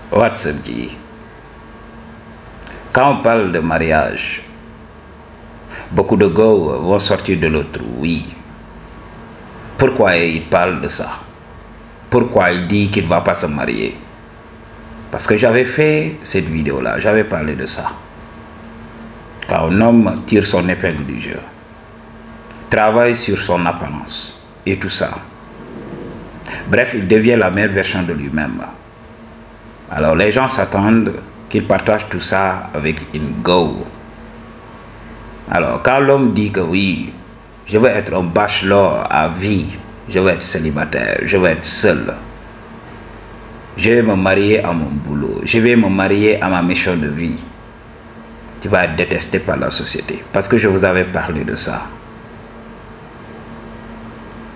What's up, G? Quand on parle de mariage, beaucoup de gars vont sortir de l'autre, oui. Pourquoi il parle de ça? Pourquoi il dit qu'il ne va pas se marier? Parce que j'avais fait cette vidéo-là, j'avais parlé de ça. Quand un homme tire son épingle du jeu, travaille sur son apparence et tout ça. Bref, il devient la meilleure version de lui-même. Alors les gens s'attendent qu'il partage tout ça avec une go. Alors quand l'homme dit que oui, je veux être un bachelor à vie, je veux être célibataire, je veux être seul, je vais me marier à mon boulot, je vais me marier à ma mission de vie, tu vas être détesté par la société. Parce que je vous avais parlé de ça.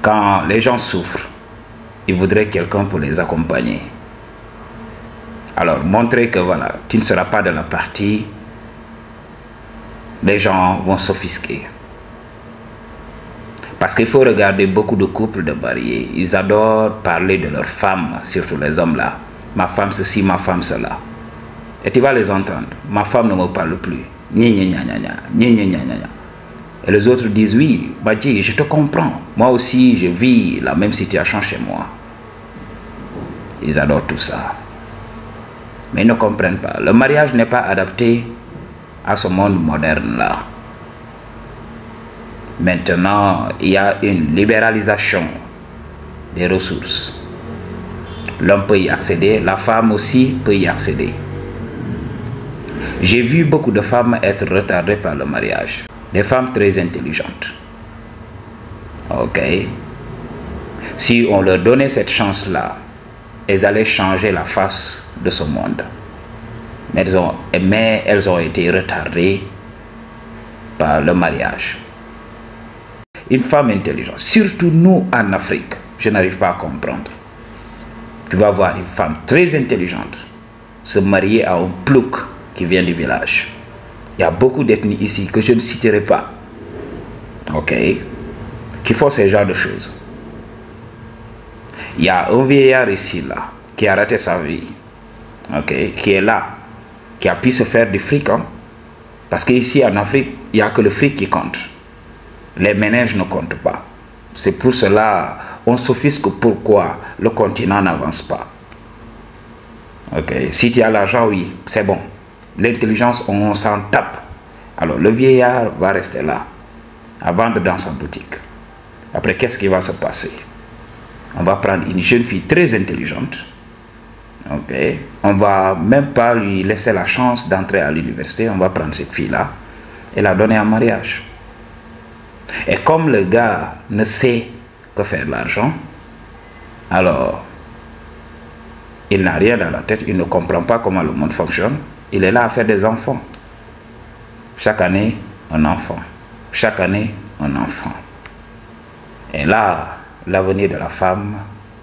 Quand les gens souffrent, ils voudraient quelqu'un pour les accompagner. Alors, montrer que voilà, tu ne seras pas de la partie, les gens vont s'offusquer. Parce qu'il faut regarder beaucoup de couples de mariés. Ils adorent parler de leurs femmes, surtout les hommes là. Ma femme ceci, ma femme cela. Et tu vas les entendre. Ma femme ne me parle plus. Et les autres disent oui, Badji, je te comprends. Moi aussi, je vis la même situation chez moi. Ils adorent tout ça. Mais ils ne comprennent pas. Le mariage n'est pas adapté à ce monde moderne-là. Maintenant, il y a une libéralisation des ressources. L'homme peut y accéder, la femme aussi peut y accéder. J'ai vu beaucoup de femmes être retardées par le mariage. Des femmes très intelligentes. Ok. Si on leur donnait cette chance-là, elles allaient changer la face de ce monde. Mais elles ont été retardées par le mariage. Une femme intelligente, surtout nous en Afrique, je n'arrive pas à comprendre. Tu vas voir une femme très intelligente se marier à un plouc qui vient du village. Il y a beaucoup d'ethnies ici que je ne citerai pas. Ok. Qui font ce genre de choses. Il y a un vieillard ici là qui a raté sa vie. Ok. Qui est là. Qui a pu se faire du fric. Hein? Parce qu'ici en Afrique, il n'y a que le fric qui compte. Les ménages ne comptent pas. C'est pour cela on s'offusque pourquoi le continent n'avance pas. Ok. Si tu as l'argent, oui, c'est bon. L'intelligence, on s'en tape. Alors le vieillard va rester là, à vendre dans sa boutique. Après, qu'est-ce qui va se passer? On va prendre une jeune fille très intelligente. Ok. On va même pas lui laisser la chance d'entrer à l'université. On va prendre cette fille-là et la donner en mariage. Et comme le gars ne sait que faire de l'argent, alors il n'a rien dans la tête, il ne comprend pas comment le monde fonctionne. Il est là à faire des enfants. Chaque année, un enfant. Chaque année, un enfant. Et là, l'avenir de la femme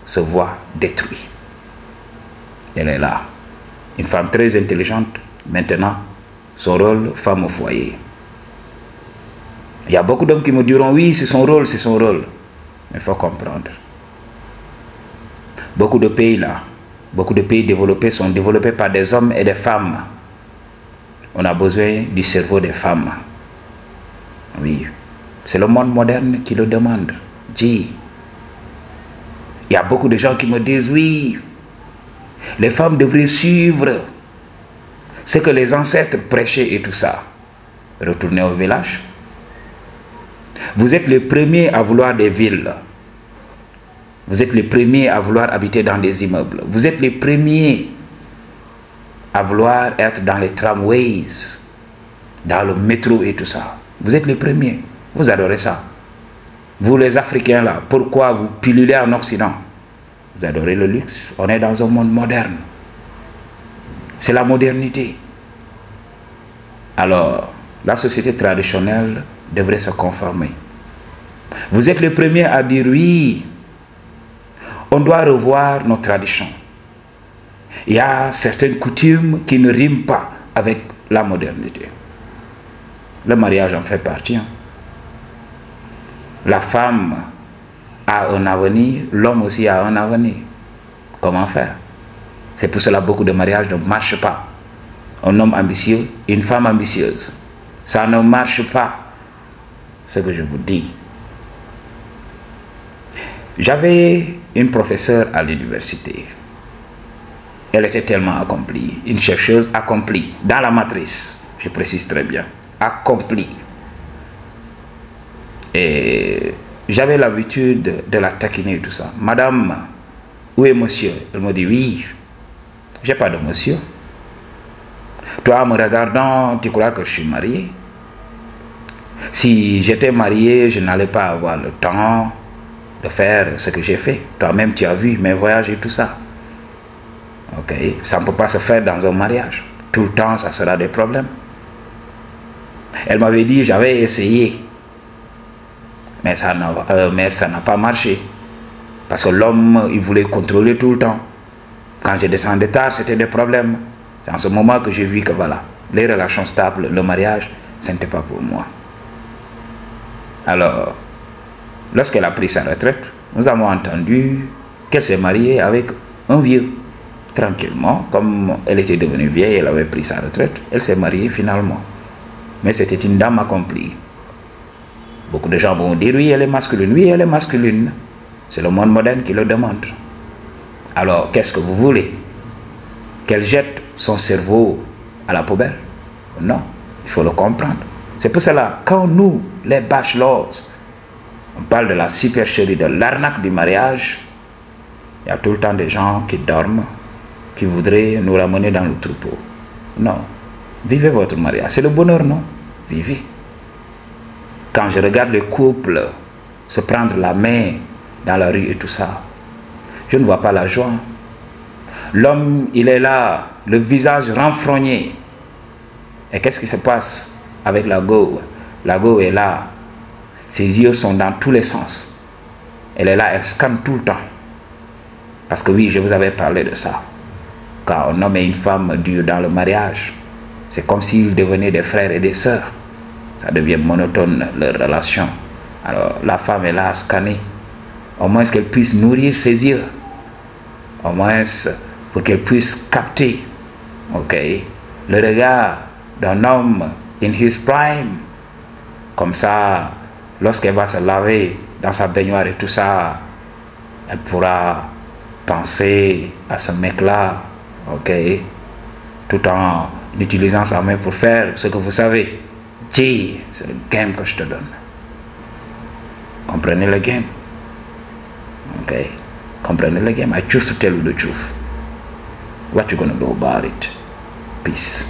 se voit détruit. Elle est là. Une femme très intelligente. Maintenant, son rôle, femme au foyer. Il y a beaucoup d'hommes qui me diront, oui, c'est son rôle, c'est son rôle. Mais il faut comprendre. Beaucoup de pays là, beaucoup de pays développés sont développés par des hommes et des femmes. On a besoin du cerveau des femmes. Oui. C'est le monde moderne qui le demande. Dis. Il y a beaucoup de gens qui me disent, oui, les femmes devraient suivre ce que les ancêtres prêchaient et tout ça. Retournez au village. Vous êtes les premiers à vouloir des villes. Vous êtes les premiers à vouloir habiter dans des immeubles. Vous êtes les premiers à vouloir être dans les tramways, dans le métro et tout ça. Vous êtes les premiers. Vous adorez ça. Vous les Africains là, pourquoi vous pilulez en Occident? Vous adorez le luxe. On est dans un monde moderne. C'est la modernité. Alors, la société traditionnelle devrait se conformer. Vous êtes les premiers à dire oui, on doit revoir nos traditions. Il y a certaines coutumes qui ne riment pas avec la modernité. Le mariage en fait partie. Hein. La femme a un avenir, l'homme aussi a un avenir. Comment faire? C'est pour cela que beaucoup de mariages ne marchent pas. Un homme ambitieux, une femme ambitieuse. Ça ne marche pas, ce que je vous dis. J'avais une professeure à l'université. Elle était tellement accomplie, une chercheuse accomplie, dans la matrice, je précise très bien, accomplie. Et j'avais l'habitude de la taquiner et tout ça. Madame, où est monsieur? Elle me dit, oui, j'ai pas de monsieur. Toi, en me regardant, tu crois que je suis marié? Si j'étais marié, je n'allais pas avoir le temps de faire ce que j'ai fait. Toi-même, tu as vu mes voyages et tout ça. Ok, ça ne peut pas se faire dans un mariage. Tout le temps, ça sera des problèmes. Elle m'avait dit, j'avais essayé. Mais ça n'a pas marché. Parce que l'homme, il voulait contrôler tout le temps. Quand je descendais tard, c'était des problèmes. C'est en ce moment que j'ai vu que voilà, les relations stables, le mariage, ce n'était pas pour moi. Alors, lorsqu'elle a pris sa retraite, nous avons entendu qu'elle s'est mariée avec un vieux. Tranquillement, comme elle était devenue vieille, elle avait pris sa retraite, elle s'est mariée finalement. Mais c'était une dame accomplie. Beaucoup de gens vont dire, oui, elle est masculine. Oui, elle est masculine. C'est le monde moderne qui le demande. Alors, qu'est-ce que vous voulez? Qu'elle jette son cerveau à la poubelle? Non, il faut le comprendre. C'est pour cela, quand nous, les bachelors, on parle de la supercherie, de l'arnaque du mariage, il y a tout le temps des gens qui dorment, qui voudraient nous ramener dans le troupeau. Non, vivez votre mariage. C'est le bonheur, non? Vivez. Quand je regarde les couples se prendre la main dans la rue et tout ça, je ne vois pas la joie. L'homme, il est là, le visage renfrogné. Et qu'est-ce qui se passe avec la go? La go est là. Ses yeux sont dans tous les sens. Elle est là, elle scanne tout le temps. Parce que oui, je vous avais parlé de ça. Quand un homme et une femme durent dans le mariage, c'est comme s'ils devenaient des frères et des sœurs. Ça devient monotone, leur relation. Alors, la femme est là à scanner. Au moins qu'elle puisse nourrir ses yeux. Au moins pour qu'elle puisse capter, ok, le regard d'un homme in his prime. Comme ça, lorsqu'elle va se laver dans sa baignoire et tout ça, elle pourra penser à ce mec-là, ok, tout en utilisant sa main pour faire ce que vous savez. Gee, c'est le game que je te donne. Comprenez le game? Ok, comprenez le game? I choose to tell you the truth. What you gonna do about it? Peace.